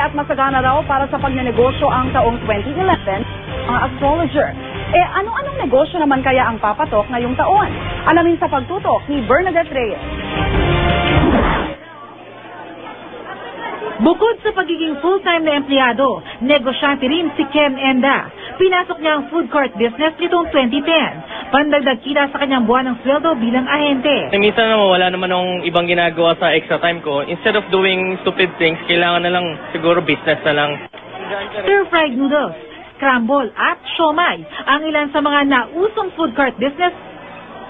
at masagana raw para sa pagnenegosyo ang taong 2011, mga astrologer. Anong negosyo naman kaya ang papatok ngayong taon? Alamin sa pagtutok ni Bernadette Reyes. Bukod sa pagiging full-time na empleyado, negosyante rin si Ken Enda. Pinasok niya ang food court business nitong 2010. Pandagdag kita sa kanyang buwan ng sweldo bilang ahente. Minsan naman wala naman akong ibang ginagawa sa extra time ko. Instead of doing stupid things, kailangan na lang siguro business na lang. Stir-fried noodles, scramble at siomai ang ilan sa mga nausong food court business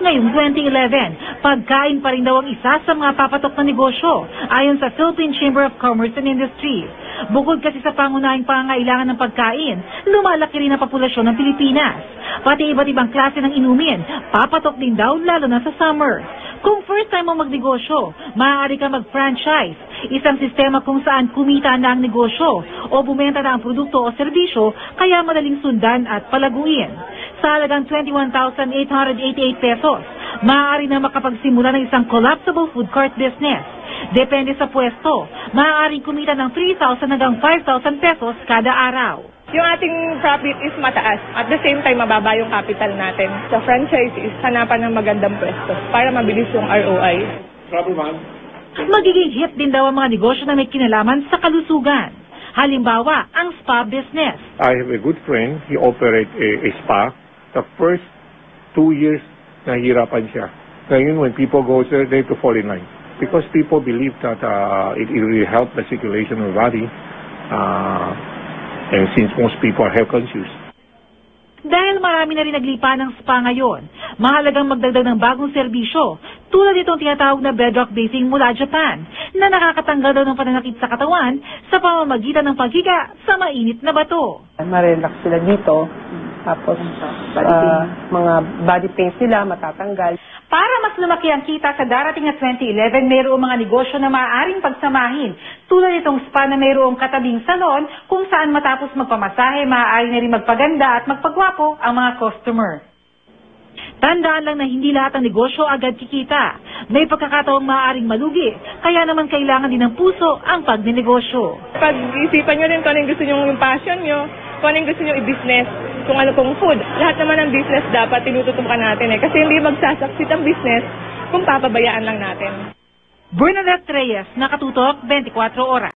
ngayong 2011. Pagkain pa rin daw ang isa sa mga papatok na negosyo ayon sa Philippine Chamber of Commerce and Industry. Bukod kasi sa pangunahing pangangailangan ng pagkain, lumalaki rin ang populasyon ng Pilipinas. Pati iba't ibang klase ng inumin, papatok din daw lalo na sa summer. Kung first time mo magnegosyo, maaari ka mag-franchise, isang sistema kung saan kumita na ang negosyo o bumenta na ang produkto o serbisyo kaya madaling sundan at palaguin. Sa halagang 21,888 pesos, maaari na makapagsimula ng isang collapsible food court business. Depende sa pwesto, maaaring kumita ng 3,000 hanggang 5,000 pesos kada araw. Yung ating profit is mataas. At the same time, mababa yung capital natin. Sa franchise is hanapan ng magandang pwesto para mabilis yung ROI. Magiging hit din daw ang mga negosyo na may kinalaman sa kalusugan. Halimbawa, ang spa business. I have a good friend. He operates a spa. The first 2 years, nahihirapan siya. Ngayon, when people go there, they have to fall in line. Because people believe that it will help the circulation of the body. And since most people are health conscious. Dahil marami na rin naglipa ng spa ngayon, mahalagang magdagdag ng bagong serbisyo tulad itong tinatawag na bedrock bathing mula Japan na nakakatanggal daw ng pananakit sa katawan sa pamamagitan ng paghiga sa mainit na bato. Marelax sila dito, tapos mga body pains nila matatanggal. Para mas lumaki ang kita sa darating na 2011, mayroong mga negosyo na maaaring pagsamahin. Tulad itong spa na mayroong katabing salon kung saan matapos magpamasahe, maaari na rin magpaganda at magpagwapo ang mga customer. Tandaan lang na hindi lahat ng negosyo agad kikita. May pagkakataong maaaring malugi, kaya naman kailangan din ng puso ang pagnenegosyo. Pag-isipan nyo rin kung anong gusto nyo yung passion nyo, kung anong gusto nyo i-business, kung ano pong food. Lahat naman ng business dapat tinututukan natin Kasi hindi magsasucceed ang business kung papabayaan lang natin. Bernadette Reyes, Nakatutok, 24 Oras.